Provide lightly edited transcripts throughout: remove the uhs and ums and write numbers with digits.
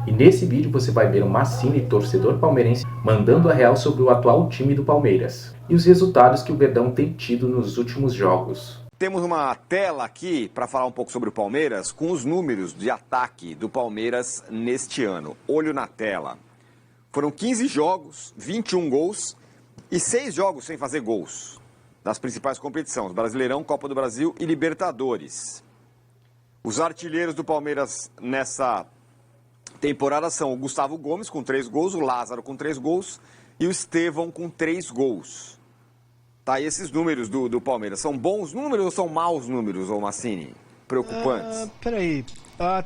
E nesse vídeo você vai ver o Massini, torcedor palmeirense, mandando a real sobre o atual time do Palmeiras e os resultados que o Verdão tem tido nos últimos jogos. Temos uma tela aqui para falar um pouco sobre o Palmeiras, com os números de ataque do Palmeiras neste ano. Olho na tela. Foram 15 jogos, 21 gols e 6 jogos sem fazer gols nas principais competições, Brasileirão, Copa do Brasil e Libertadores. Os artilheiros do Palmeiras nessa temporada são o Gustavo Gomes com 3 gols, o Lázaro com 3 gols e o Estevão com 3 gols. Tá, e esses números do Palmeiras, são bons números ou são maus números, ô Massini? Preocupantes? Peraí.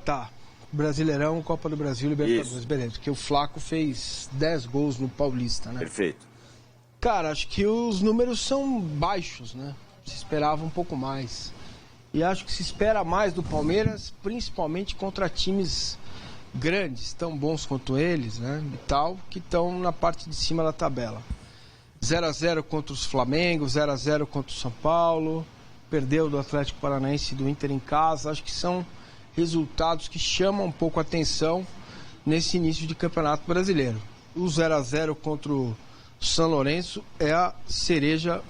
Tá. Brasileirão, Copa do Brasil, Libertadores, isso. Beleza. Porque o Flaco fez 10 gols no Paulista, né? Perfeito. Cara, acho que os números são baixos, né? Se esperava um pouco mais. E acho que se espera mais do Palmeiras, principalmente contra times grandes, tão bons quanto eles, né? E tal, que estão na parte de cima da tabela. 0-0 contra os Flamengo, 0-0 contra o São Paulo, perdeu do Atlético Paranaense e do Inter em casa. Acho que são resultados que chamam um pouco a atenção nesse início de Campeonato Brasileiro. O 0-0 contra o São Lourenço é a cereja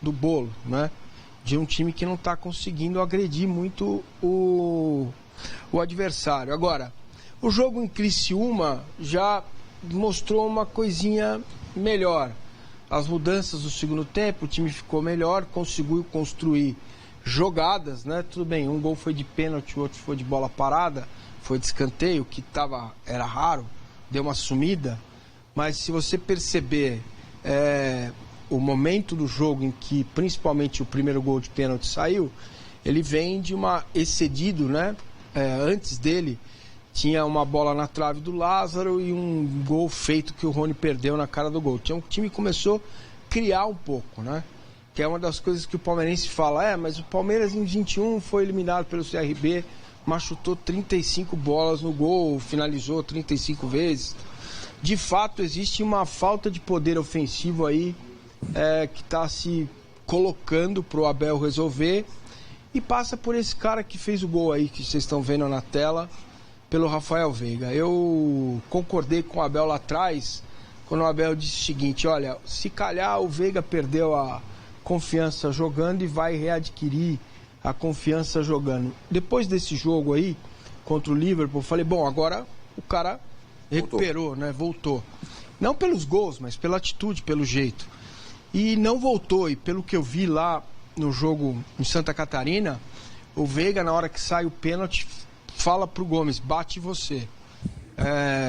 do bolo, né? De um time que não está conseguindo agredir muito o adversário. Agora, o jogo em Criciúma já mostrou uma coisinha melhor. As mudanças do segundo tempo, o time ficou melhor, conseguiu construir jogadas, né? Tudo bem, um gol foi de pênalti, o outro foi de bola parada, foi de escanteio, que era raro, deu uma sumida. Mas se você perceber o momento do jogo em que principalmente o primeiro gol de pênalti saiu, ele vem de uma excedido, né? Antes dele tinha uma bola na trave do Lázaro e um gol feito que o Rony perdeu na cara do gol. Então o time começou a criar um pouco, né? Que é uma das coisas que o palmeirense fala, mas o Palmeiras em 21 foi eliminado pelo CRB, mas chutou 35 bolas no gol, finalizou 35 vezes. De fato, existe uma falta de poder ofensivo aí que está se colocando para o Abel resolver e passa por esse cara que fez o gol aí que vocês estão vendo na tela, pelo Rafael Veiga. Eu concordei com o Abel lá atrás, quando o Abel disse o seguinte, olha, se calhar o Veiga perdeu a confiança jogando e vai readquirir a confiança jogando. Depois desse jogo aí, contra o Liverpool, eu falei, bom, agora o cara recuperou, né? Voltou. Não pelos gols, mas pela atitude, pelo jeito. E não voltou, e pelo que eu vi lá no jogo em Santa Catarina, o Veiga, na hora que sai o pênalti, fala pro Gomes, bate você.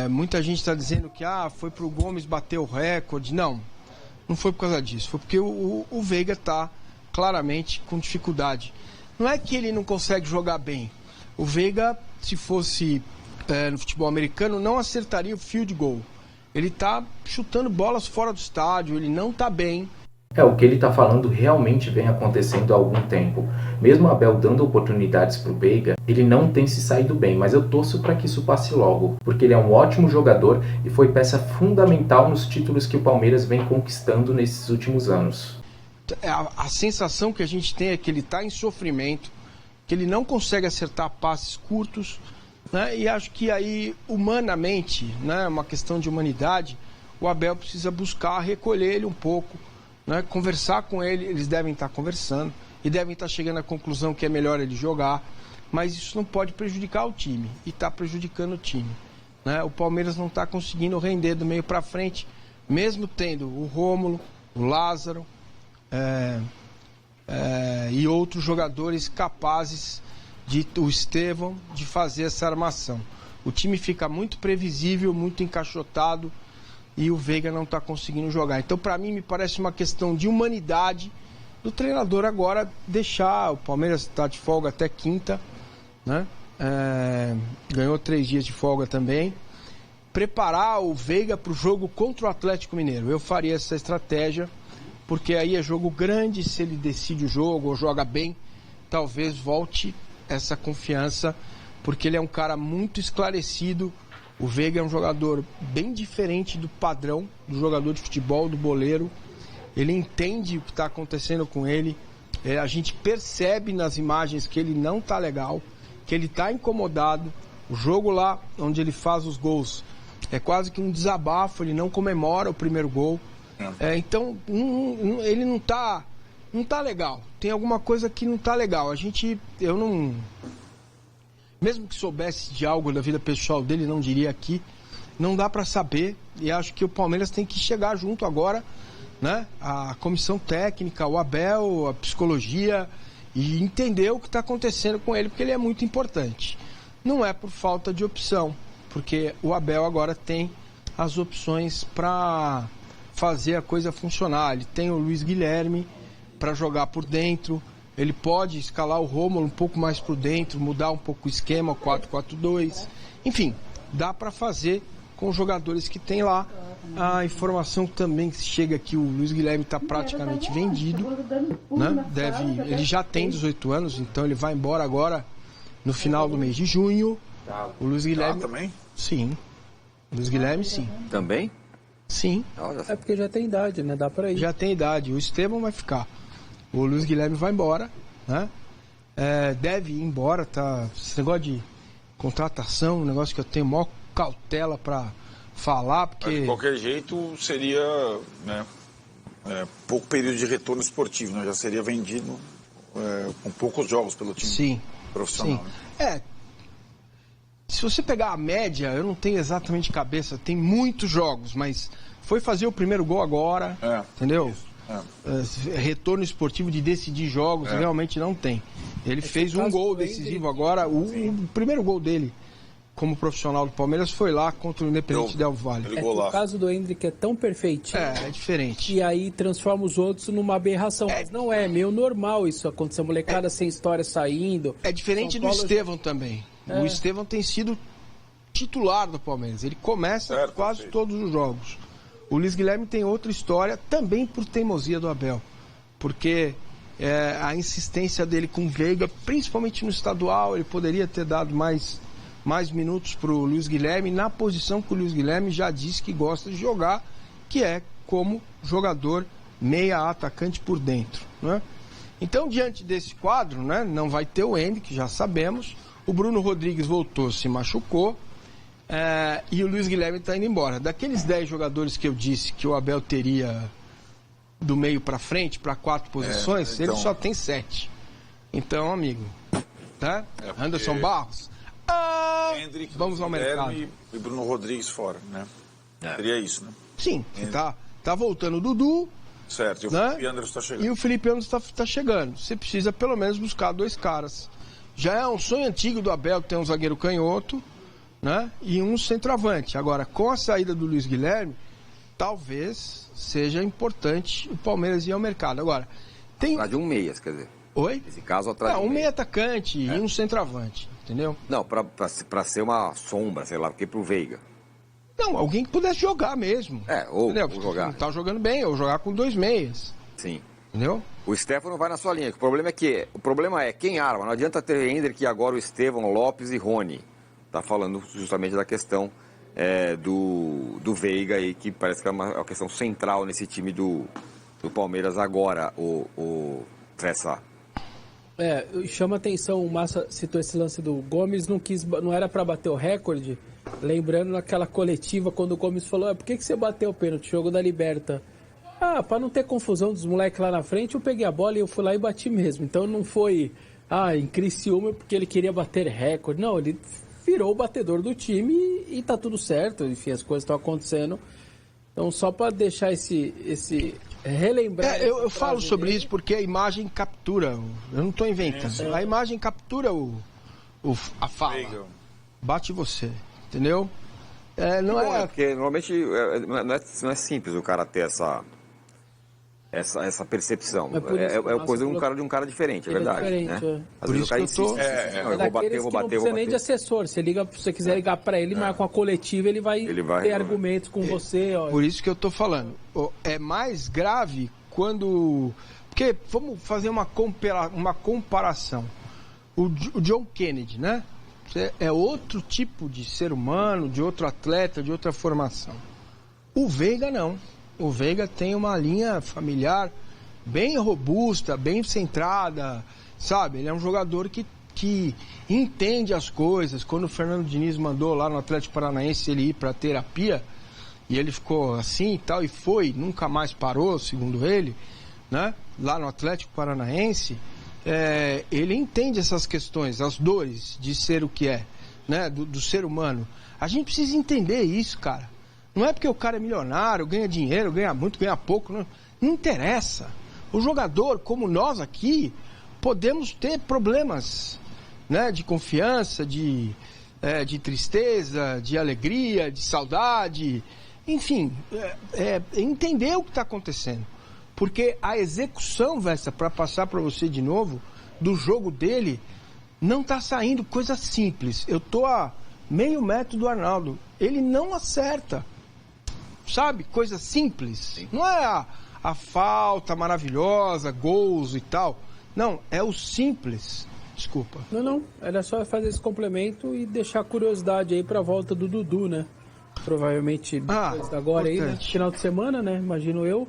Muita gente está dizendo que foi pro Gomes bater o recorde. Não foi por causa disso. Foi porque o Veiga está claramente com dificuldade. Não é que ele não consegue jogar bem. O Veiga, se fosse no futebol americano, não acertaria o field goal. Ele está chutando bolas fora do estádio, ele não está bem. O que ele está falando realmente vem acontecendo há algum tempo. Mesmo o Abel dando oportunidades para o Veiga, ele não tem se saído bem, mas eu torço para que isso passe logo, porque ele é um ótimo jogador e foi peça fundamental nos títulos que o Palmeiras vem conquistando nesses últimos anos. A sensação que a gente tem é que ele está em sofrimento, que ele não consegue acertar passes curtos, né? E acho que aí, humanamente, né, uma questão de humanidade, o Abel precisa buscar recolher ele um pouco, né, conversar com ele, eles devem estar conversando e devem estar chegando à conclusão que é melhor ele jogar, mas isso não pode prejudicar o time, e está prejudicando o time, né? O Palmeiras não está conseguindo render do meio para frente, mesmo tendo o Rômulo, o Lázaro e outros jogadores capazes, o Estevão, de fazer essa armação. O time fica muito previsível, muito encaixotado, e o Veiga não está conseguindo jogar. Então, para mim, me parece uma questão de humanidade do treinador agora deixar. O Palmeiras está de folga até quinta, né? Ganhou 3 dias de folga também. Preparar o Veiga para o jogo contra o Atlético Mineiro. Eu faria essa estratégia, porque aí é jogo grande. Se ele decide o jogo ou joga bem, talvez volte essa confiança, porque ele é um cara muito esclarecido. O Veiga é um jogador bem diferente do padrão do jogador de futebol, do boleiro. Ele entende o que está acontecendo com ele. A gente percebe nas imagens que ele não está legal, que ele está incomodado, O jogo lá, onde ele faz os gols, é quase que um desabafo, ele não comemora o primeiro gol. Então, ele não tá legal. Tem alguma coisa que não tá legal. Eu não... Mesmo que soubesse de algo da vida pessoal dele, não diria aqui. Não dá para saber. E acho que o Palmeiras tem que chegar junto agora, né? A comissão técnica, o Abel, a psicologia, e entender o que está acontecendo com ele, porque ele é muito importante. Não é por falta de opção, porque o Abel agora tem as opções para fazer a coisa funcionar. Ele tem o Luiz Guilherme para jogar por dentro, ele pode escalar o Rômulo um pouco mais por dentro, mudar um pouco o esquema, 4-4-2. Enfim, dá para fazer com os jogadores que tem lá. A informação também que chega aqui, o Luiz Guilherme está praticamente vendido, né? Ele já tem 18 anos, então ele vai embora agora no final do mês de junho. O Luiz Guilherme também? Sim. O Luiz Guilherme sim. Também? Sim. É porque já tem idade, né? Dá pra ir. Já tem idade. O Estevão vai ficar. O Luiz Guilherme vai embora, né? Deve ir embora, tá? Esse negócio de contratação, um negócio que eu tenho maior cautela pra falar, porque... Mas de qualquer jeito seria, né, pouco período de retorno esportivo, né? Já seria vendido com poucos jogos pelo time profissional. Sim. Né? Se você pegar a média, eu não tenho exatamente de cabeça, tem muitos jogos, mas foi fazer o primeiro gol agora, entendeu? Retorno esportivo de decidir jogos, realmente não tem. Ele fez um gol decisivo agora, o primeiro gol dele como profissional do Palmeiras foi lá contra o Independente Del Valle. O caso do Endrick é tão perfeitinho. É diferente. E aí transforma os outros numa aberração. Mas não é meio normal isso acontecer. Molecada sem história saindo. É diferente do Estevão também. O Estevão tem sido titular do Palmeiras. Ele começa quase todos os jogos. O Luiz Guilherme tem outra história, também por teimosia do Abel. Porque a insistência dele com o Veiga, principalmente no estadual, ele poderia ter dado mais minutos para o Luiz Guilherme, na posição que o Luiz Guilherme já disse que gosta de jogar, que é como jogador meia atacante por dentro, né? Então, diante desse quadro, né, não vai ter o Endrick, já sabemos. O Bruno Rodrigues voltou, se machucou, e o Luiz Guilherme está indo embora. Daqueles 10 jogadores que eu disse que o Abel teria do meio para frente, para 4 posições, então... ele só tem 7. Então, amigo, tá? Anderson Barros, Endrick, vamos ao mercado. E Bruno Rodrigues fora, né? Seria isso, né? Sim, tá voltando o Dudu. Certo, e o né? Felipe Anderson está chegando. E o Felipe Anderson tá chegando. Você precisa pelo menos buscar 2 caras. Já é um sonho antigo do Abel ter um zagueiro canhoto, né? E um centroavante. Agora, com a saída do Luiz Guilherme, talvez seja importante o Palmeiras ir ao mercado. Agora, tem... de um meias, quer dizer. Oi? Nesse caso, atrás um meia atacante e um centroavante, entendeu? Não, pra ser uma sombra, sei lá, porque pro Veiga. Não, alguém que pudesse jogar mesmo. Ou jogar. Não tá jogando bem, ou jogar com 2 meias. Sim. Entendeu? O Stefano vai na sua linha. O problema é quem arma. Não adianta ter Endrick agora o Estevão, Lopes e Rony. Tá falando justamente da questão do Veiga aí, que parece que é uma questão central nesse time do Palmeiras agora, o Tressa. Chama atenção, o Massa citou esse lance do Gomes, não era para bater o recorde, lembrando naquela coletiva quando o Gomes falou, por que você bateu o pênalti, jogo da Liberta? Para não ter confusão dos moleques lá na frente, eu peguei a bola e eu fui lá e bati mesmo. Então não foi, em Criciúma porque ele queria bater recorde. Não, ele virou o batedor do time e tá tudo certo. Enfim, as coisas estão acontecendo. Então só para deixar esse relembrar... eu falo sobre isso porque a imagem captura. Eu não estou inventando. A imagem captura a fala. Bate você, entendeu? Porque normalmente não é simples o cara ter essa percepção. É coisa de um cara diferente, é verdade. Né? Às vezes o cara insiste. Eu vou bater. Não precisa nem de assessor. Se você quiser ligar para ele, marca uma coletiva, ele vai ter argumentos com você. Por isso que eu tô falando. É mais grave quando... Porque vamos fazer uma comparação. O John Kennedy, né? É outro tipo de ser humano, de outro atleta, de outra formação. O Veiga não. O Veiga tem uma linha familiar bem robusta, bem centrada, sabe? Ele é um jogador que que entende as coisas. Quando o Fernando Diniz mandou lá no Atlético Paranaense ele ir para terapia, e ele ficou assim e tal, e foi, nunca mais parou, segundo ele, né? Lá no Atlético Paranaense, ele entende essas questões, as dores de ser o que é, né? Do ser humano. A gente precisa entender isso, cara. Não é porque o cara é milionário, ganha dinheiro, ganha muito, ganha pouco, não interessa. O jogador, como nós aqui, podemos ter problemas, né? De confiança, de tristeza, de alegria, de saudade, enfim, entender o que está acontecendo. Porque a execução, Vesta, para passar para você de novo, do jogo dele, não está saindo coisa simples. Eu tô a meio metro do Arnaldo. Ele não acerta. Sabe? Coisa simples. Sim. Não é a falta maravilhosa, gols e tal. Não, é o simples. Desculpa. Não. Era só fazer esse complemento e deixar a curiosidade aí para a volta do Dudu, né? Provavelmente depois agora aí, né? Final de semana, né? Imagino eu.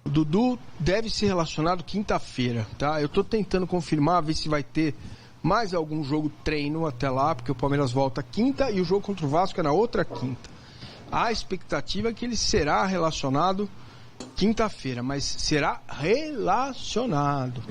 O Dudu deve ser relacionado quinta-feira, tá? Eu tô tentando confirmar, ver se vai ter mais algum jogo treino até lá, porque o Palmeiras volta quinta e o jogo contra o Vasco é na outra quinta. A expectativa é que ele será relacionado quinta-feira, mas será relacionado.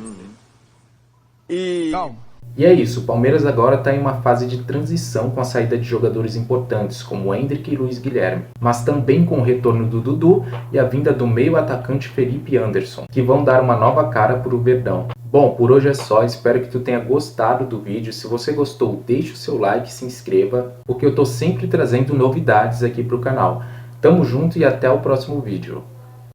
Calma. E é isso, o Palmeiras agora está em uma fase de transição com a saída de jogadores importantes como Endrick e Luiz Guilherme, mas também com o retorno do Dudu e a vinda do meio atacante Felipe Anderson, que vão dar uma nova cara para o Verdão. Bom, por hoje é só, espero que tu tenha gostado do vídeo. Se você gostou, deixa o seu like, se inscreva, porque eu tô sempre trazendo novidades aqui pro canal. Tamo junto e até o próximo vídeo.